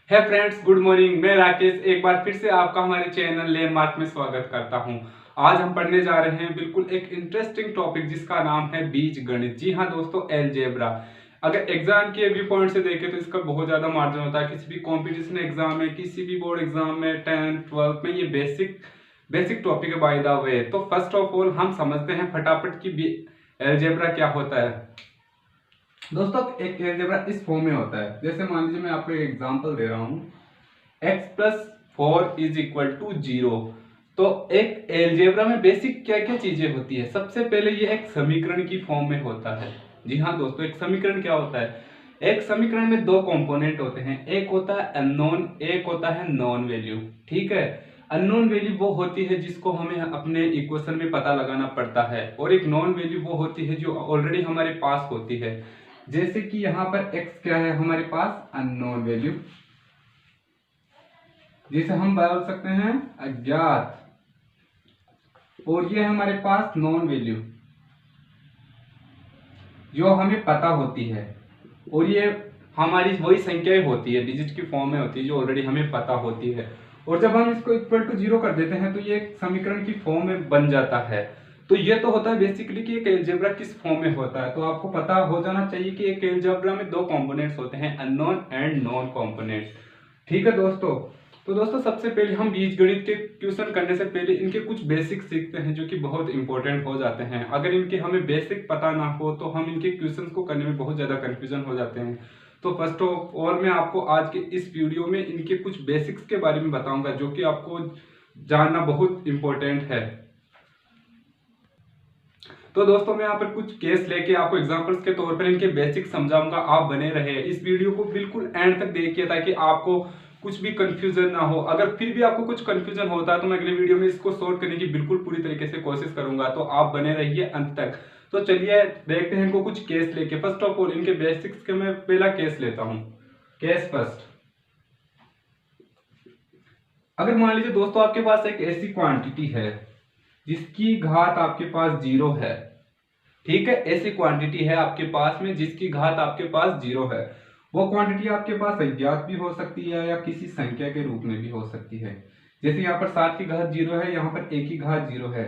है friends, good morning. मैं राकेश एक बार फिर से आपका हमारे चैनल लैंडमार्क में स्वागत करता हूं। आज हम पढ़ने जा रहे हैं बिल्कुल एक इंटरेस्टिंग टॉपिक जिसका नाम है बीजगणित। जी हाँ दोस्तों, अलजेब्रा। अगर एग्जाम के व्यू पॉइंट से देखें तो इसका बहुत ज्यादा मार्जिन होता है। किसी भी कॉम्पिटिशन एग्जाम में, किसी भी बोर्ड एग्जाम में, 10th 12th में ये बेसिक टॉपिक है बाय द वे। तो फर्स्ट ऑफ ऑल हम समझते हैं फटाफट की अलजेब्रा क्या होता है। दोस्तों एक अलजेब्रा इस फॉर्म में होता है, जैसे मान लीजिए मैं आपको एक एग्जांपल दे रहा हूं, x plus 4 is equal to 0। तो एक अलजेब्रा में बेसिक क्या क्या चीजें होती है। सबसे पहले ये एक समीकरण की फॉर्म में होता है। जी हाँ दोस्तों, एक समीकरण क्या होता है। एक समीकरण में दो कंपोनेंट होते हैं, एक होता है अननोन, एक होता है नॉन वैल्यू। ठीक है, अननोन वैल्यू वो होती है जिसको हमें अपने इक्वेशन में पता लगाना पड़ता है, और एक नॉन वैल्यू वो होती है जो ऑलरेडी हमारे पास होती है। जैसे कि यहाँ पर x क्या है हमारे पास, अननोन वैल्यू, जिसे हम बोल सकते हैं अज्ञात, और ये हमारे पास नॉन वैल्यू जो हमें पता होती है, और ये हमारी वही संख्याएं होती है, डिजिट की फॉर्म में होती है जो ऑलरेडी हमें पता होती है। और जब हम इसको इक्वल टू 0 कर देते हैं तो ये एक समीकरण की फॉर्म में बन जाता है। तो ये तो होता है बेसिकली कि एक अलजेब्रा किस फॉर्म में होता है। तो आपको पता हो जाना चाहिए कि एक अलजेब्रा में दो कंपोनेंट्स होते हैं, अननोन एंड नॉन कंपोनेंट। ठीक है दोस्तों। तो दोस्तों सबसे पहले हम बीजगणित के क्वेश्चन करने से पहले इनके कुछ बेसिक सीखते हैं जो कि बहुत इंपॉर्टेंट हो जाते हैं। अगर इनके हमें बेसिक पता ना हो तो हम इनके क्वेश्चंस को करने में बहुत ज्यादा कंफ्यूजन हो जाते हैं। तो फर्स्ट ऑफ ऑल मैं आपको आज के इस वीडियो में इनके कुछ बेसिक्स के बारे में बताऊंगा जो कि आपको जानना बहुत इंपॉर्टेंट है। तो दोस्तों मैं यहाँ पर कुछ केस लेके आपको एग्जांपल्स के तौर पर इनके बेसिक समझाऊंगा। आप बने रहे इस वीडियो को बिल्कुल एंड तक देखिए ताकि आपको कुछ भी कंफ्यूजन ना हो। अगर फिर भी आपको कुछ कंफ्यूजन होता है तो मैं अगले वीडियो में इसको सॉल्व करने की बिल्कुल पूरी तरीके से कोशिश करूंगा। तो आप बने रहिए अंत तक। तो चलिए देखते हैं इनको कुछ केस लेके। फर्स्ट ऑफ ऑल इनके बेसिक्स के मैं पहला केस लेता हूं। केस फर्स्ट, अगर मान लीजिए दोस्तों आपके पास एक ऐसी क्वांटिटी है जिसकी घात आपके पास 0 है। ठीक है, ऐसी क्वांटिटी है आपके पास में जिसकी घात आपके पास 0 है। वो क्वांटिटी आपके पास अज्ञात भी हो सकती है या किसी संख्या के रूप में भी हो सकती है। जैसे यहाँ पर 7 की घात 0 है, यहाँ पर 1 की घात 0 है।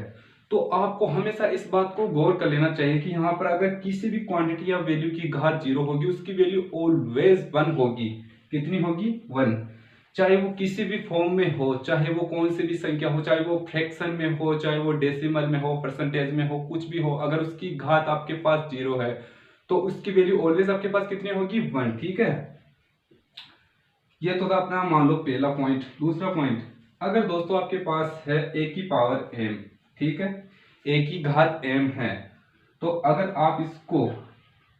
तो आपको हमेशा इस बात को गौर कर लेना चाहिए कि यहाँ पर अगर किसी भी क्वांटिटी या वैल्यू की घात 0 होगी, उसकी वैल्यू ऑलवेज 1 होगी। कितनी होगी? 1। चाहे वो किसी भी फॉर्म में हो, चाहे वो कौन सी भी संख्या हो, चाहे वो फ्रैक्शन में हो, चाहे वो डेसिमल में हो, परसेंटेज में हो, कुछ भी हो, अगर उसकी घात आपके पास 0 है तो उसकी वैल्यू ऑलवेज आपके पास कितनी होगी? 1। ठीक है, ये तो था अपना मान लो पहला पॉइंट। दूसरा पॉइंट, अगर दोस्तों आपके पास है a की पावर m, ठीक है, a की घात m है, तो अगर आप इसको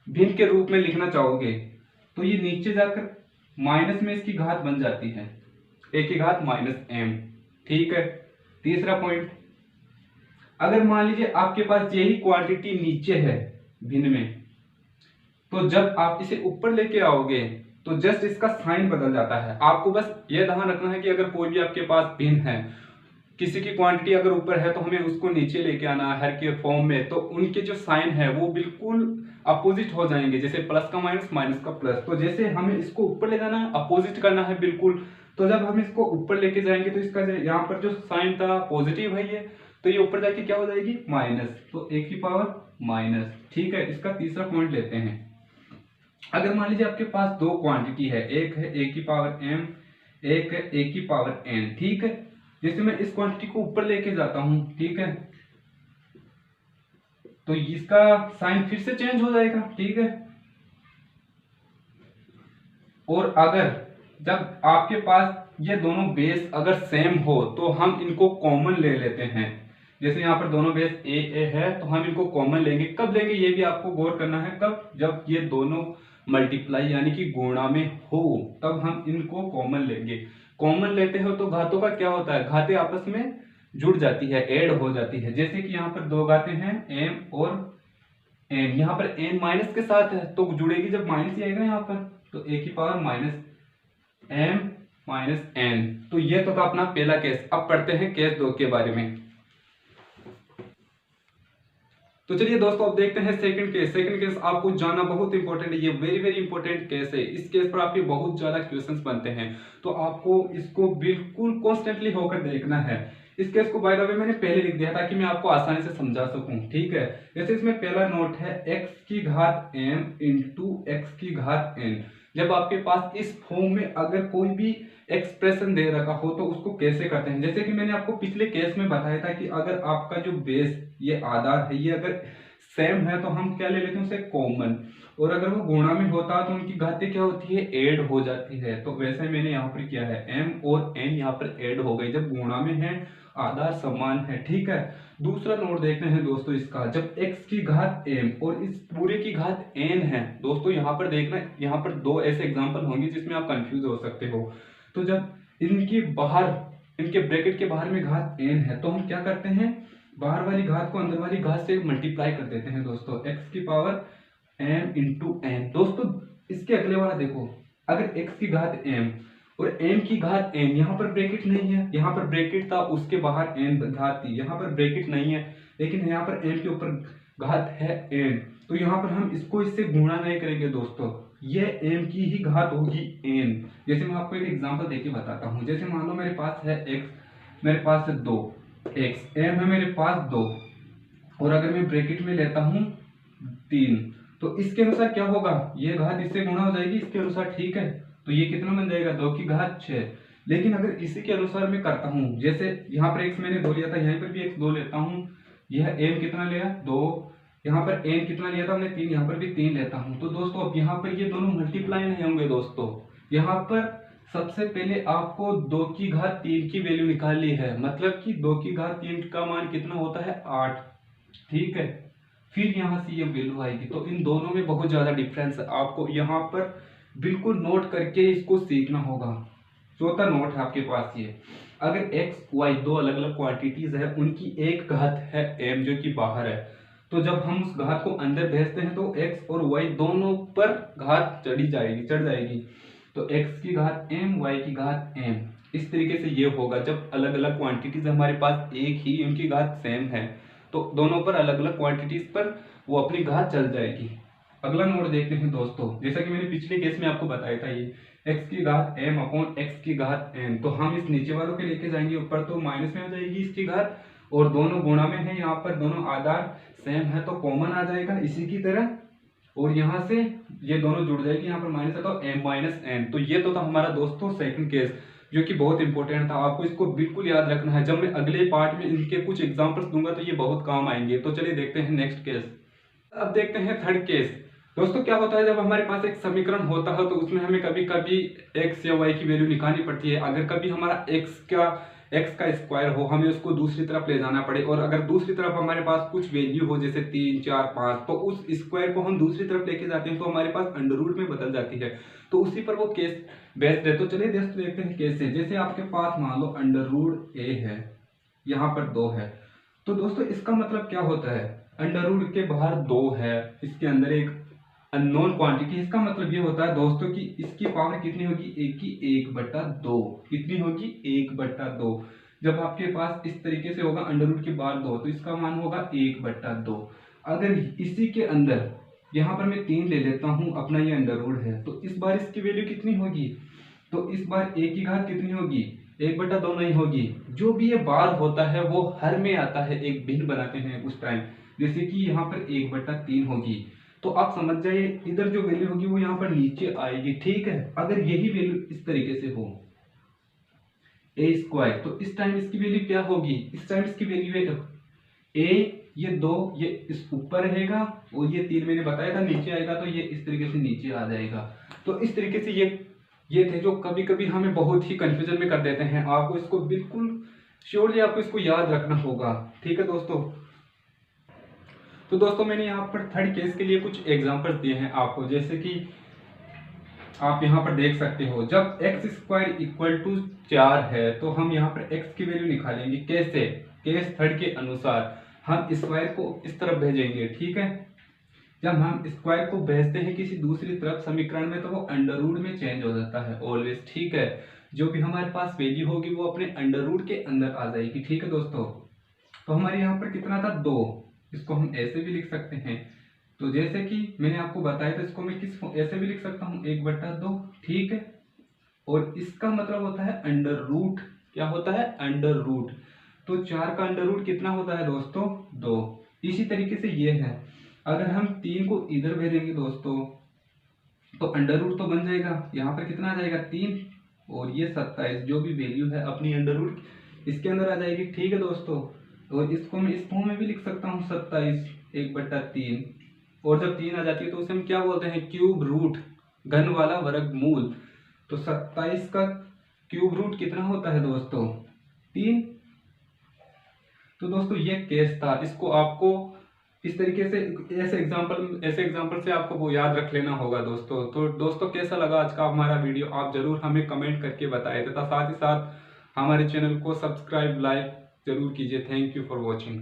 भिन्न के रूप में लिखना चाहोगे तो ये नीचे जाकर माइनस में इसकी घात बन जाती है, a की घात माइनस m। ठीक है। तीसरा पॉइंट, अगर मान लीजिए आपके पास यही क्वांटिटी नीचे है भिन्न में, तो जब आप इसे ऊपर लेके आओगे तो जस्ट इसका साइन बदल जाता है। आपको बस ये ध्यान रखना है कि अगर कोई भी आपके पास भिन्न है, किसी की क्वांटिटी अगर ऊपर है तो हमें उसको नीचे लेके आना है हर के फॉर्म में, तो उनके जो साइन है वो बिल्कुल अपोजिट हो जाएंगे। जैसे प्लस का माइनस, माइनस का प्लस, तो जैसे हमें इसको ऊपर ले जाना है, अपोजिट करना है बिल्कुल। तो जब हम इसको ऊपर लेके जाएंगे तो इसका यहाँ पर जो साइन था पॉजिटिव है ये, तो ये ऊपर जाके क्या हो जाएगी? माइनस। तो a की पावर माइनस। ठीक है, इसका तीसरा पॉइंट लेते हैं। अगर मान लीजिए आपके पास दो क्वांटिटी है, एक है a की पावर m, एक है a की पावर n। ठीक है, जैसे मैं इस क्वांटिटी को ऊपर लेके जाता हूं, ठीक है, तो इसका साइन फिर से चेंज हो जाएगा। ठीक है, और अगर जब आपके पास ये दोनों बेस अगर सेम हो तो हम इनको कॉमन ले लेते हैं। जैसे यहाँ पर दोनों बेस a है तो हम इनको कॉमन लेंगे। कब लेंगे ये भी आपको गौर करना है, कब? जब ये दोनों मल्टीप्लाई यानी कि गुणा में हो तब हम इनको कॉमन लेंगे। कॉमन लेते हो तो घातों का क्या होता है? घातें आपस में जुड़ जाती है, ऐड हो जाती है। जैसे कि यहाँ पर दो घातें हैं m और n, यहाँ पर n माइनस के साथ है तो जुड़ेगी जब माइनस ही आएगा यहाँ पर, तो a की power minus m minus n। तो ये तो था अपना पहला केस। अब पढ़ते हैं केस 2 के बारे में। तो चलिए दोस्तों अब देखते हैं सेकंड केस। सेकंड केस आपको जानना बहुत इंपॉर्टेंट है, ये वेरी वेरी इंपॉर्टेंट केस है। इस केस पर आपके बहुत ज्यादा क्वेश्चंस बनते हैं, तो आपको इसको बिल्कुल कॉन्स्टेंटली होकर देखना है। इस केस को बाय द वे मैंने पहले लिख दिया ताकि मैं आपको आसानी से समझा सकूं, ठीक है। जैसे इसमें पहला नोट है x की घात m इंटू x की घात n। जब आपके पास इस फॉर्म में अगर कोई भी एक्सप्रेशन दे रखा हो तो उसको कैसे करते हैं। जैसे कि मैंने आपको पिछले केस में बताया था कि अगर आपका जो बेस ये आधार है ये अगर सेम है तो हम क्या ले लेते हैं उसे कॉमन, और अगर वो गुणा में होता तो उनकी घातें क्या होती है, ऐड हो जाती है। तो वैसे मैंने यहाँ पर किया है, m और n यहाँ पर ऐड हो गई जब गुणा में है, आधार समान है, ठीक है। दूसरा नोट देखते हैं दोस्तों इसका, जब x की घात m और इस पूरे की घात n है। दोस्तों यहाँ पर देखना, यहाँ पर दो ऐसे एग्जांपल होंगे जिसमें आप कंफ्यूज हो सकते हो। तो जब इनकी बाहर, इनके ब्रैकेट के बाहर में घात n है तो हम क्या करते हैं, बाहर वाली घात को अंदर वाली घात से मल्टीप्लाई कर देते हैं दोस्तों, x की पावर m इंटू n। दोस्तों इसके अगले वाला देखो, अगर x की घात m और m की घात n, यहाँ पर ब्रैकेट नहीं है, यहाँ पर ब्रैकेट था उसके बाहर n घात थी, यहाँ पर ब्रैकेट नहीं है लेकिन यहाँ पर m के ऊपर घात है n, तो यहाँ पर हम इसको इससे गुणा नहीं करेंगे दोस्तों, ये m की ही घात होगी n। जैसे मैं आपको एक एग्जांपल देके बताता हूँ। जैसे मान लो मेरे पास है x, मेरे पास है 2x, m है मेरे पास 2, और अगर मैं ब्रैकेट में लेता हूँ 3, तो इसके अनुसार क्या होगा, ये घात इससे गुणा हो जाएगी इसके अनुसार, ठीक है। तो ये कितना बन जाएगा, 2 की घात 6। लेकिन अगर इसी के अनुसार मैं करता हूँ, जैसे यहाँ पर x मैंने 2 लिया था, यहाँ पर भी x 2 लेता हूँ, यह m कितना लिया 2, यहाँ पर n कितना लिया था हमने 3, यहाँ पर भी 3 लेता हूँ। तो दोस्तों अब यहाँ पर ये दोनों मल्टीप्लाई नहीं होंगे दोस्तों। यहाँ पर सबसे पहले आपको 2 की घात 3 की वैल्यू निकालनी है, मतलब कि 2 की घात 3 का मान कितना होता है 8, ठीक है। फिर यहाँ से ये वैल्यू आएगी, तो इन दोनों में बहुत ज्यादा डिफरेंस है, आपको यहाँ पर बिल्कुल नोट करके इसको सीखना होगा। चौथा नोट है आपके पास ये, अगर x y दो अलग अलग क्वांटिटीज है, उनकी एक घात है m जो कि बाहर है, तो जब हम उस घात को अंदर भेजते हैं तो x और y दोनों पर घात चढ़ जाएगी। तो x की घात m, y की घात m, इस तरीके से ये होगा। जब अलग अलग क्वांटिटीज हमारे पास एक ही उनकी घात सेम है तो दोनों पर अलग अलग क्वांटिटीज पर वो अपनी घात चल जाएगी। अगला नोट देखते हैं दोस्तों, जैसा कि मैंने पिछले केस में आपको बताया था, ये x की घात m अपॉन x की घात n, तो हम इस नीचे वालों के लेके जाएंगे ऊपर, तो माइनस में हो जाएगी इसकी घात, और दोनों गुणा में है, यहाँ पर दोनों आधार सेम है तो कॉमन आ जाएगा इसी की तरह, और यहाँ से ये दोनों जुड़ जाएगी, यहाँ पर माइनस है तो m माइनस n। तो ये तो था हमारा दोस्तों सेकंड केस, जो कि बहुत इंपॉर्टेंट था, आपको इसको बिल्कुल याद रखना है। जब मैं अगले पार्ट में इनके कुछ एग्जांपल्स दूंगा तो ये बहुत काम आएंगे। तो चलिए देखते हैं नेक्स्ट केस। अब देखते हैं थर्ड केस। दोस्तों क्या होता है, जब हमारे पास एक समीकरण होता है तो उसमें हमें कभी कभी x या y की वैल्यू निकालनी पड़ती है। अगर कभी हमारा x का स्क्वायर हो, हमें उसको दूसरी तरफ ले जाना पड़े, और अगर दूसरी तरफ हमारे पास कुछ वैल्यू हो जैसे 3, 4, 5, तो उस स्क्वायर को हम दूसरी तरफ लेके जाते हैं तो हमारे पास अंडर रूट में बदल जाती है। तो उसी पर वो केस बेस्ड है। तो चलिए दोस्तों देखते हैं कैसे। जैसे आपके पास मान लो अंडर रूट a है, यहाँ पर 2 है, तो दोस्तों इसका मतलब क्या होता है, अंडर रूट के बाहर 2 है, इसके अंदर एक अननोन क्वांटिटी। इसका मतलब ये होता है दोस्तों कि इसकी पावर कितनी होगी, a की 1/2, कितनी होगी 1/2। जब आपके पास इस तरीके से होगा अंडर रूट के बाहर 2, तो इसका मान होगा 1/2। अगर इसी के अंदर यहाँ पर मैं 3 ले लेता हूँ, अपना ये अंडर रूट है, तो इस बार इसकी वैल्यू कितनी होगी, तो इस बार a की घात कितनी होगी, 1/2 नहीं होगी। जो भी ये बार होता है वो हर में आता है, एक भिन्न बनाते हैं उस टाइम, जैसे कि यहाँ पर 1/3 होगी, तो आप समझ जाइए इधर जो वैल्यू होगी वो यहाँ पर नीचे आएगी, ठीक है। अगर यही वैल्यू इस तरीके से हो a स्क्वायर, तो इस टाइम इसकी वैल्यू क्या होगी, इस टाइम इसकी वैल्यू है a, ये 2 ये इस ऊपर रहेगा, और ये 3 मैंने बताया था नीचे आएगा, तो ये इस तरीके से नीचे आ जाएगा। तो इस तरीके से ये थे जो कभी कभी हमें बहुत ही कंफ्यूजन में कर देते हैं। आपको इसको बिल्कुल श्योरली आपको इसको याद रखना होगा, ठीक है दोस्तों। तो दोस्तों मैंने यहाँ पर थर्ड केस के लिए कुछ एग्जांपल्स दिए हैं आपको, जैसे कि आप यहाँ पर देख सकते हो, जब x² = 4 है तो हम यहाँ पर x की वैल्यू निकालेंगे। कैसे, केस थर्ड के अनुसार हम स्क्वायर को इस तरफ भेजेंगे, ठीक है। जब हम स्क्वायर को भेजते हैं किसी दूसरी तरफ समीकरण में, तो वो अंडर रूट में चेंज हो जाता है ऑलवेज, ठीक है। जो भी हमारे पास वैल्यू होगी वो अपने अंडर रूट के अंदर आ जाएगी, ठीक है दोस्तों। तो हमारे यहाँ पर कितना था 2, इसको हम ऐसे भी लिख सकते हैं। तो जैसे कि मैंने आपको बताया था, इसको मैं ऐसे भी लिख सकता हूँ 1/2, ठीक है। और इसका मतलब होता है अंडर रूट। क्या होता है? Under root. तो 4 का अंडर रूट कितना होता है दोस्तों? 2। इसी तरीके से ये है, अगर हम 3 को इधर भेजेंगे दोस्तों तो अंडर रूट तो बन जाएगा, यहाँ पर कितना आ जाएगा? 3। और ये 27 जो भी वैल्यू है अपनी अंडर रूट इसके अंदर आ जाएगी, ठीक है दोस्तों। और इसको मैं इस फॉर्म में भी लिख सकता हूँ 27 1/3। और जब 3 आ जाती है तो उसे हम क्या बोलते हैं? क्यूब रूट, घन वाला वर्गमूल। तो 27 का क्यूब रूट कितना होता है दोस्तों? 3। तो दोस्तों ये केस था, इसको आपको इस तरीके से ऐसे एग्जांपल से आपको वो याद रख लेना होगा दोस्तों। तो दोस्तों कैसा लगा आज का हमारा वीडियो, आप जरूर हमें कमेंट करके बताएं तथा साथ ही साथ हमारे चैनल को सब्सक्राइब लाइक जरूर कीजिए। Thank you for watching.